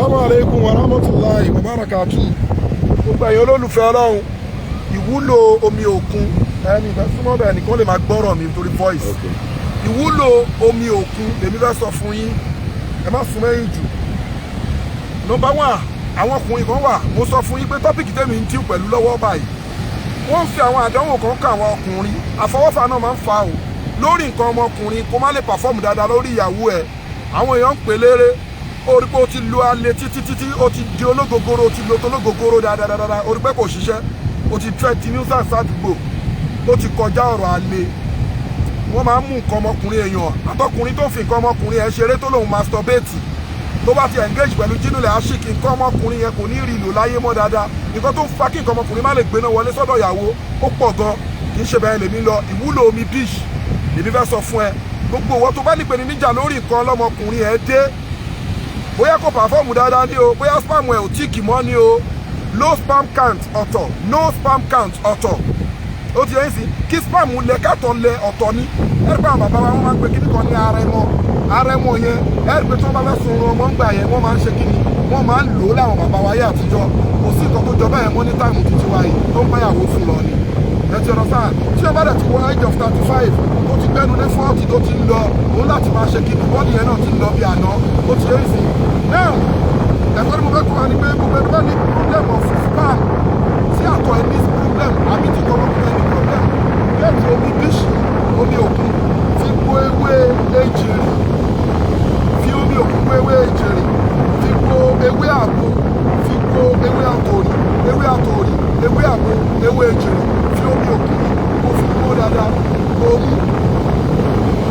Assalamu alaikum wa rahmatullahi wa barakatuh. Gbogbo ẹ̀yin olólùfẹ́ Ọlọ́run, ìwúlò omi òkun ẹni ìfẹ́ súnmọ́ bẹ́ẹ̀ nìkan lè máa gbọ́rọ̀ mi nítorí voice. Ìwúlò omi òkun lèmi fẹ́ sọ fún yín, ẹ má sún mẹ́yìn jù. Number one, àwọn ọkùnrin kan wà, mo sọ fún yín pé tọ́pìkì tèmi ń dín pẹ̀lú lọ́wọ́ báyìí. Wọ́n ń fi àwọn àdánwò kan kà àwọn ọkùnrin, àfọwọ́fà náà máa ń fa o. Lórí nǹkan ọmọkùnrin kó má lè pàfọ́ọ̀mù dáadáa lórí ìyàwó ẹ̀. Àwọn èèyàn ń pè léré. Orí pé o ti lo alẹ́ títí o ti di ológogoro, o ti lo tológogoro dáadáa, orí pé kò ṣiṣẹ́, o ti tẹ́ ti nuisance àdúgbò, o ti kọjá ọ̀rọ̀ alẹ́. Wọ́n máa ń mú nǹkan ọmọkùnrin èèyàn, àtọkùnrin tó fi nǹkan ọmọkùnrin ẹ̀ ṣeré tó lòun masturbate, tó bá ti engage pẹ̀lú jínúlẹ̀ àṣìkì nǹkan ọmọkùnrin yẹn kò ní rí ìlò láyé mọ́ dáadáa. Nǹkan tó ń fa kí nǹkan ọmọkùnrin má lè gbéná wọlé sọ́dọ̀ ìyàwó ó pọ̀ gan, kì í ṣe bẹ́ẹ̀ lèmi lọ. Ìwúlò omi beach lèmi fẹ́ sọ fún ẹ. Gbogbo ìwọ tó bá ní ìpèníjà lórí nǹkan ọlọ́mọkùnrin ẹ̀ dé, bóyá kò pàfọ́ọ̀mù dáadáa ní o, bóyá spam ẹ̀ ò tíìkì mọ́ ní o, low spam count ọ̀tọ̀, no spam count ọ̀tọ̀. Ó ti yẹn sí kí spam lẹ kátọ̀ lẹ ọ̀tọ̀ ní. Ẹ̀rí pé àwọn bàbá wa wọ́n máa ń pe kíní kan ní arẹmọ yẹn. Ẹ̀rí pé tí wọ́n bá fẹ́ sun ọmọ ń gbà yẹn wọ́n máa ń ṣe kíni, wọ́n máa ń lò ó láwọn bàbá wa yé àtijọ́. Kò sí nǹkan tó jọ bẹ́ẹ̀ mọ́ ní táìmù títí wa yìí tó ń báyàwó sùn lọ ni. Ẹ ti ọ̀rọ̀ sáà tí o bá dẹ̀ ti wọ age of 35 ó ti gbẹ́nu ní 40 tó ti ń lọ, òun láti máa ṣe kíni, bọ́ọ̀lì yẹn náà ti ń lọ bí àná, ó ti yẹ ìsìn. Now, ẹ̀kọ́ ni mo fẹ́ kọ́ wa ni pé gbogbo ẹni bá ní problem of spam tí àtọ̀ ẹ̀ ní problem àbí tí kọ́mọkùnrin ní problem, gẹ́ẹ̀tì omi bíṣì, omi òkun, fi kó ewé ejìrì, fi omi òkun kó ewé ejìrì, fi kó ewé àgbo, fi kó ewé àtòrì, ewé àgbo, ewé ejìrì, fi omi òkun kó fi kó dáadáa, kó mú.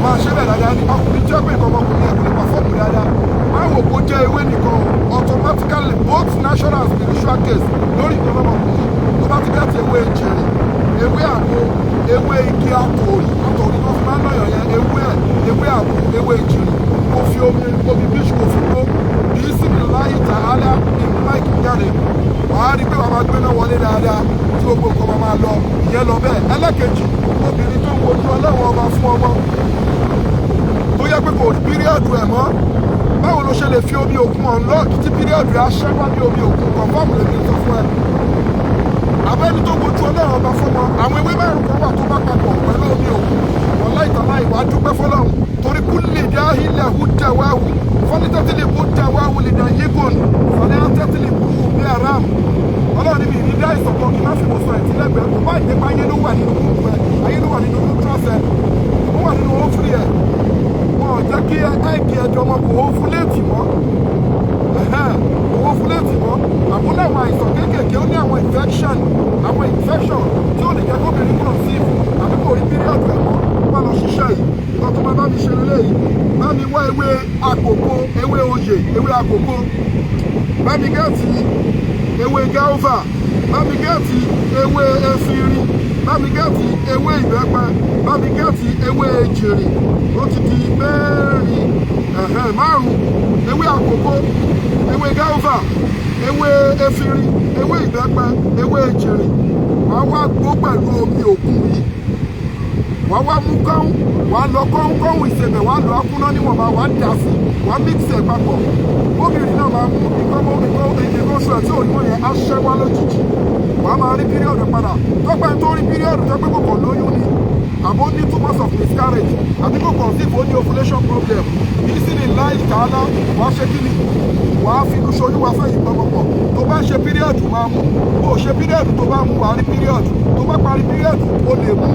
Máa ṣe bẹ́ẹ̀ dáadáa ní ọkùnrin jẹ́ pé nǹkan ọmọkùnrin ẹ̀ kò lè pàfọ́ọ̀mù dáadáa. Máa wò kó jẹ́ ewé nìkan automatically both natural and spiritual case lórí nǹkan ọmọkùnrin tó bá ti bẹ́ẹ̀ ti ewé ìjẹ̀rì, ewé àgbo, ewé igi àtòrì tó fi máa ń lọ́yọ̀ yẹn, ewé àgbo, ewé ìjẹ̀rì, kó fi omi bíṣù kó fi kó bíi síbi láyé tààlà ìmú máìkì jáde. Wàá rí pé wàá máa gbéná wọlé dáadáa tí gbogbo nǹkan máa lọ ìyẹn lọ bẹ́ẹ̀. Ẹlẹ́kejì, obìnrin tó ń wojú ọlọ́wọ́ ọba fún ọmọ tó yẹ pé kò rí píríọ̀dù ẹ̀ mọ́, báwo ló ṣe lè fi omi òkun unlock tí píríọ̀dù ẹ̀ aṣẹ́wá ní omi òkun confirm lèmi sọ fún ẹ. Abẹ́ni tó wojú ọlọ́run ọba fún wọn, àwọn ewé márùn kan wà tó bá papọ̀ pẹ̀lú omi òkun, wọ́n láì tàlá ìwà dúpẹ́ fọlọ́run torí kú lè dá ilẹ̀ hù dẹ̀wáwù fọ́nì tẹ́tìlì hù dẹ̀wáwù lè dà yégòn fọ́nì tẹ́tìlì hù bí aram. Ọlọ́run níbi ìní dá ìsọ̀kan kí má fi mọ̀ sọ ẹ̀ tílẹ̀gbẹ̀ẹ́ kò bá ìdẹ́pá ayé ló wà nínú kúkú ẹ̀, ayé ló wà nínú trọ́sẹ̀, ó wà nínú ófìrì ẹ̀. Wọn ò jẹ́ kí ẹ̀ẹ́kì ẹ̀dọ̀ ọmọ kò ó fúlẹ̀tì mọ́, àbúlé àwọn àìsàn kéékèèké ó ní àwọn infection tí ó lè jẹ́ kóbìnrin conceive àbí kò rí píríọ̀dù ẹ̀ mọ́. Wọ́n lọ ṣiṣẹ́ yìí, ìgbà tó máa bá mi ṣe lélẹ̀ yìí, bá mi wá ewé àkókò, ewé oyè, ewé àkókò, bá mi gẹ́ẹ̀tì ewé gáúfà, bá mi gẹ́ẹ̀tì ewé efirin, bá mi gẹ́ẹ̀tì ewé ìbẹ́pẹ, bá mi gẹ́ẹ̀tì ewé ejìrì, ó ti di mẹ́rin márùn-ún, ewé àkókò, ewé gáúfà, ewé efirin, ewé ìbẹ́pẹ, ewé ejìrì. Wàá wá gbó pẹ̀lú omi òkun yìí, wàá wá mú kọ́hún, wàá lọ kọ́hún ìsẹ̀bẹ̀, wàá lọ akúná níwọ̀nba, wàá dà sí, wàá mix ẹ̀ papọ̀. Obìnrin náà máa mú ìkọ́sù ẹ̀ tí òyìnbó yẹn á ṣẹ́ wá lójijì. Wàá máa rí píríọ̀dù padà. Tọ́pẹ́ tó rí píríọ̀dù tó pé kò kàn lóyún ni, àbó ní too much of miscarriage, àbí kò kàn sí ìbò ní ovulation problem. Yìí sì ní láì tààlà, wàá ṣe kí ni? Wàá fi inú ṣoyún wá fẹ́ ìpamọ́pọ̀. Tó bá ṣe píríọ̀dù máa mú. Bó ṣe píríọ̀dù tó bá mú wàá rí píríọ̀dù. Tó bá parí píríọ̀dù ó lè mú.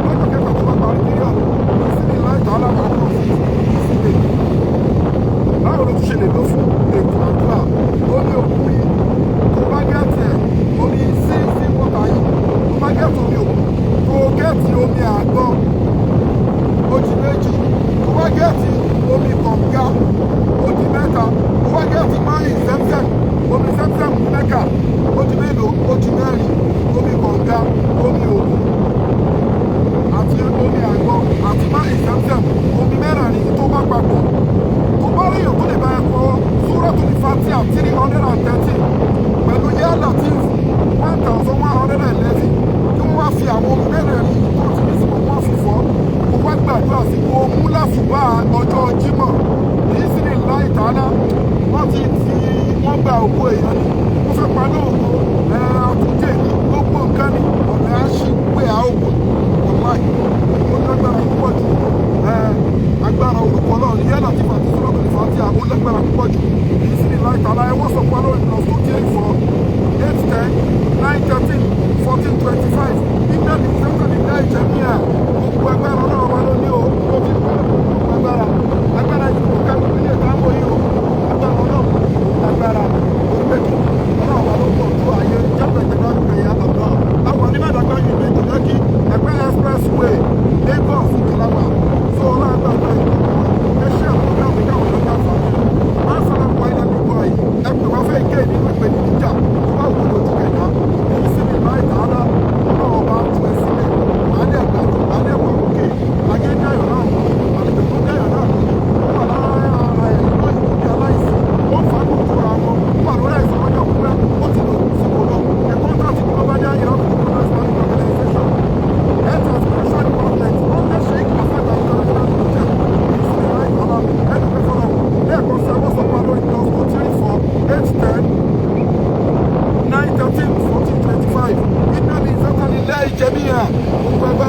Lọ́jọ́ kẹfà tó bá parí píríọ̀dù, yìí sì ní láì tààlà máa kàn sí ìsìlẹ̀. Báwo ló ti ṣe lè lọ fún ètò àdúrà? Ó ní òkun yìí. Tó bá gẹ́ẹ̀tì ẹ̀, omi sí wọ́tà yìí. Tó bá gẹ́ẹ̀tì omi òkun, tó gẹ́ẹ̀tì omi àgbọn, ó di méjì. Tó bá gẹ́ẹ̀tì omi kànga, ó di mẹ́ta. Tó bá gẹ́ẹ̀tì máyì sẹ́msẹ́m, omi sẹ́msẹ́m mẹ́ka, ó di mélòó? Ó di mẹ́rin. Omi kànga, omi òkun, àti omi àgbọn, àti máyì sẹ́msẹ́m, omi mẹ́rẹ̀ẹ̀rin tó bá papọ̀. Tó bá ríyàn tó lè bá ẹ kọ́ Suratul Fatiha 313 pẹ̀lú yá Latif 1111 kí wọ́n wá fi àwọn omi mẹ́rẹ̀ẹ̀rin tó ti ní sí wọ́n fi fọ́. Kó wá gbàdúrà sí kó mú láṣùbà ọjọ́ Jímọ̀. Kì í sí ní láì tààlà wọ́n ti fi wọ́n gba òkú èèyàn ni wọ́n fẹ́ pa lóògùn àtúndé ní gbogbo nǹkan ni ọ̀nà àṣì pé a ó wọ̀ wọ̀láì ó lágbára púpọ̀ jù agbára orúkọ náà ní yẹ́nà tí fàtí sọ́dọ̀ tó lè fàtí àwọn lágbára púpọ̀ jù èyí sì ní láìtàlá ẹ wọ́n sọ pé lórí plus 284 810 913 1425 nígbà tí sẹ́kọ̀ ní dá ìjẹ́ ní à gbogbo agbára náà wà lóní o ó ti agbára ìdìbò káàkiri ilé ìdáwọ̀ yìí o agbára náà agbára ògbẹ́kì ọlọ́run wà ló pọ̀ tó ayé jápẹ̀jẹ̀dá ìgbẹ̀yà àtọ̀ àwọn onímọ̀dàgbà yìí ní ìdílẹ́kì ẹgbẹ́ expressway Lagos ìjọba tó ọlọ́àgbà ẹṣẹ́ àkókò àwùjọ àwọn ọ̀gá fàájì máa sára wọ ilẹ̀ gbogbo ayé ẹgbẹ́ wá fẹ́ gé nínú ìpè ní ìjà tó bá wù lójú kẹta èyí sí ní láì tààdá ọlọ́run bá tún ẹ sílẹ̀ alẹ́ ẹ̀gbà alẹ́ ẹ̀wà òkè ayé dáyọ̀ náà àlejò tó dáyọ̀ náà wà lára ẹ̀kọ́ ìwòye aláìsí ó fà á gbogbo ra wọn wà lórí àìsàn ọjọ́ pípẹ́ ó ti lò sí kò lọ ẹ̀kọ́ tó àti global yahoo organization health and spiritual development under sheikh afẹ́ta international project ìsinmi láì tọ́lá ẹ̀dùnkẹ́ fọlọ́ lẹ́ẹ̀kan sí àwọn sọ́kọ́ lórí plus 234 810 913 1425 ìnáni ìfẹ́tàlí lẹ́ẹ̀jẹ̀ níyà gbogbo ẹgbẹ́